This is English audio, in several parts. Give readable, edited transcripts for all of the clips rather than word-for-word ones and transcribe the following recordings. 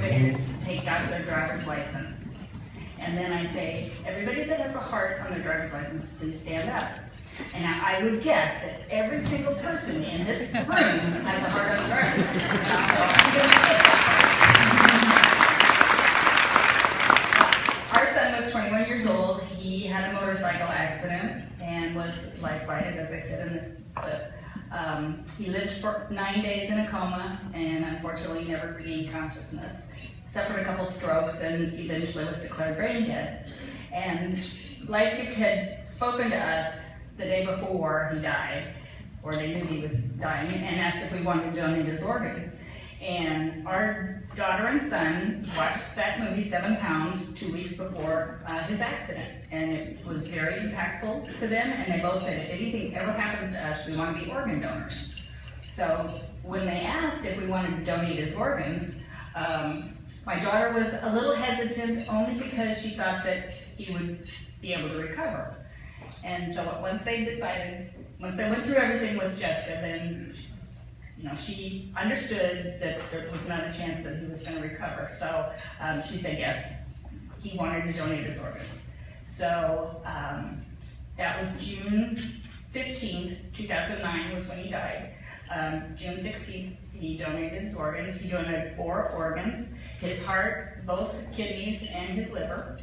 everybody to take out their driver's license. And then I say, everybody that has a heart on their driver's license, please stand up. And I would guess that every single person in this room has a heart on their driver's license. So I'm going to skip that part. Our son was 21 years old. He had a motorcycle accident and was life-flighted, as I said in the clip. He lived for 9 days in a coma and unfortunately never regained consciousness. Suffered a couple strokes and eventually was declared brain dead. And LifeGift had spoken to us the day before he died, or they knew he was dying, and asked if we wanted to donate his organs. And our daughter and son watched that movie, 7 Pounds, 2 weeks before his accident. And it was very impactful to them, and they both said, if anything ever happens to us, we want to be organ donors. So when they asked if we wanted to donate his organs, my daughter was a little hesitant only because she thought that he would be able to recover. And so once they went through everything with Jessica, then she understood that there was not a chance that he was going to recover. So she said yes, he wanted to donate his organs. So that was June 15th, 2009 was when he died. June 16th, he donated his organs. He donated 4 organs, his heart, both kidneys, and his liver.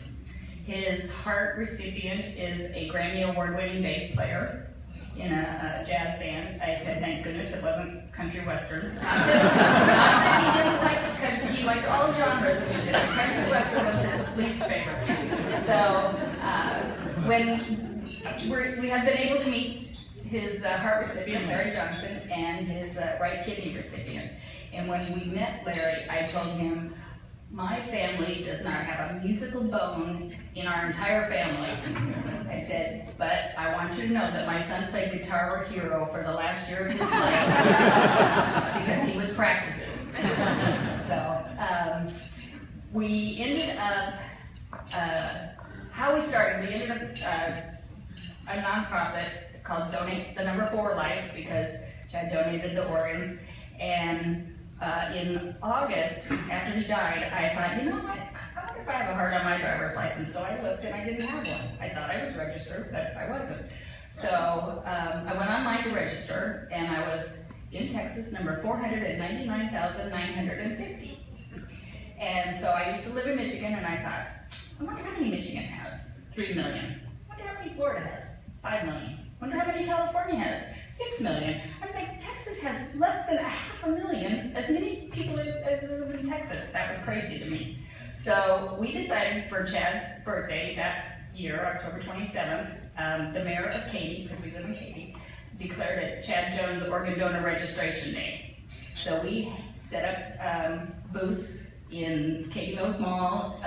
His heart recipient is a Grammy Award-winning bass player in a jazz band. I said, thank goodness it wasn't country western. Not that he didn't like country, he liked all genres of music. Country western was his least favorite. So when we have been able to meet his heart recipient, Larry Johnson, and his right kidney recipient. And when we met Larry, I told him, my family does not have a musical bone in our entire family. I said, but I want you to know that my son played Guitar Hero for the last year of his life because he was practicing. So we ended up, how we started, we ended up a nonprofit called Donate the Number 4 Life because Chad donated the organs. And in August, after he died, I thought, you know what? I wonder if I have a heart on my driver's license. So I looked and I didn't have one. I thought I was registered, but I wasn't. So I went online to register, and I was in Texas, number 499,950. And so I used to live in Michigan, and I thought, I wonder how many Michigan has? 3 million. I wonder how many Florida has? 5 million. I wonder how many California has? 6 million. I'm like, Texas has less than 500,000, as many people as live in Texas. That was crazy to me. So we decided for Chad's birthday that year, October 27th, the mayor of Katy, because we live in Katy, declared it Chad Jones Organ Donor Registration Day. So we set up booths in Katy Mills Mall,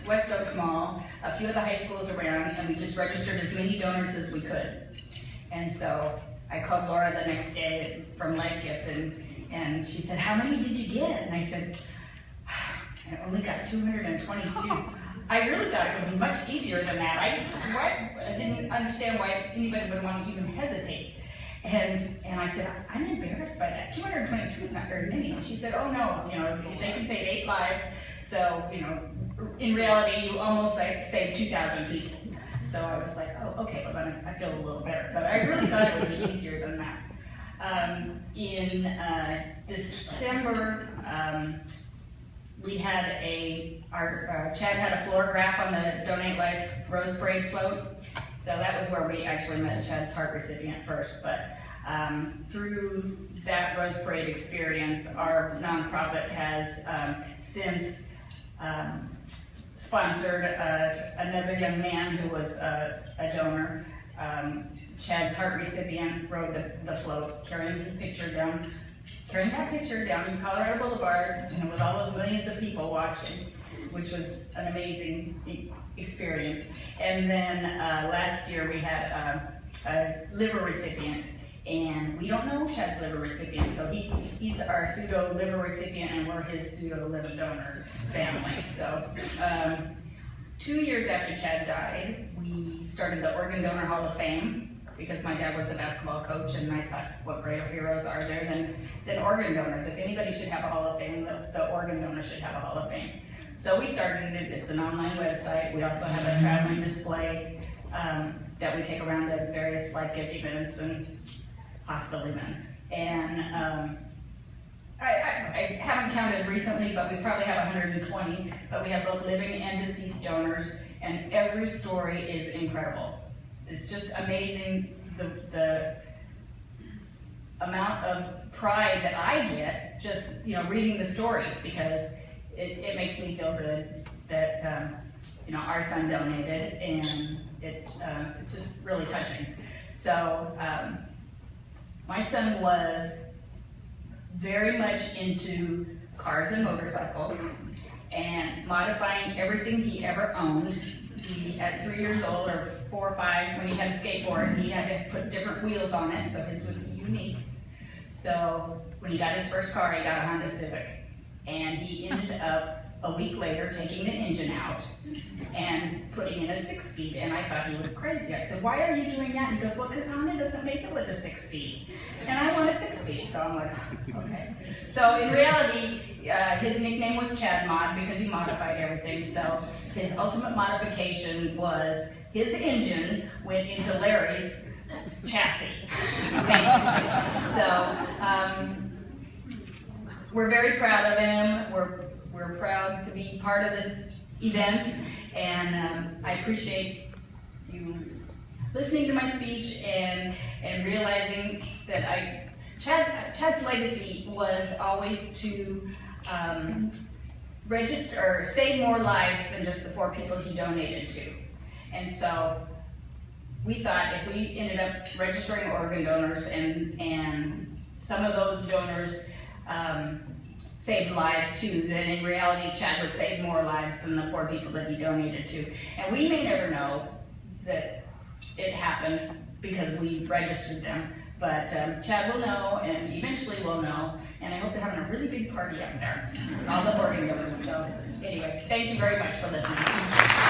West Oaks Mall, a few of the high schools around, and we just registered as many donors as we could. And so I called Laura the next day from LifeGift, and she said, how many did you get? And I said, I only got 222. I really thought it would be much easier than that. I didn't understand why anybody would want to even hesitate. And I said, I'm embarrassed by that. 222 is not very many. And she said, oh no, they can save 8 lives. So, in reality, you almost save 2,000 people. So I was like, oh, okay, well then I feel a little better. But I really thought it would be easier than that. In December, we had Chad had a floor graph on the Donate Life Rose Parade float. So that was where we actually met Chad's heart recipient first. But through that Rose Parade experience, our nonprofit has since sponsored another young man who was a donor. Chad's heart recipient rode the float, carrying that picture down Colorado Boulevard, with all those millions of people watching, which was an amazing experience. And then last year we had a liver recipient, and we don't know Chad's liver recipient, so he's our pseudo liver recipient, and we're his pseudo liver donor family. So 2 years after Chad died, we started the Organ Donor Hall of Fame. because my dad was a basketball coach, and I thought, what greater heroes are there than organ donors? If anybody should have a Hall of Fame, the organ donor should have a Hall of Fame. So we started it. It's an online website. We also have a traveling display that we take around to various life gift events and hospital events. And I haven't counted recently, but we probably have 120, but we have both living and deceased donors, and every story is incredible. It's just amazing the amount of pride that I get just reading the stories, because it makes me feel good that our son donated, and it's just really touching. So my son was very much into cars and motorcycles and modifying everything he ever owned. He, at 3 years old or 4 or 5, when he had a skateboard, he had to put different wheels on it so his would be unique. So when he got his first car, he got a Honda Civic, and he ended up a week later taking the engine out and putting in a 6-speed, and I thought he was crazy. I said, "Why are you doing that?" And he goes, "Well, because Honda doesn't make it with a 6-speed, and I want a 6-speed." So I'm like, okay. So in reality, his nickname was Chad Mod because he modified everything. So his ultimate modification was his engine went into Larry's chassis, basically. So we're very proud of him. We're proud to be part of this event, and I appreciate you listening to my speech and realizing that Chad's legacy was always to register or save more lives than just the 4 people he donated to. And so we thought if we ended up registering organ donors and some of those donors saved lives too, then in reality Chad would save more lives than the 4 people that he donated to. And we may never know that it happened because we registered them, but Chad will know, and eventually we'll know, and I hope they're having a really big party out there, all the organ donors. So anyway, thank you very much for listening.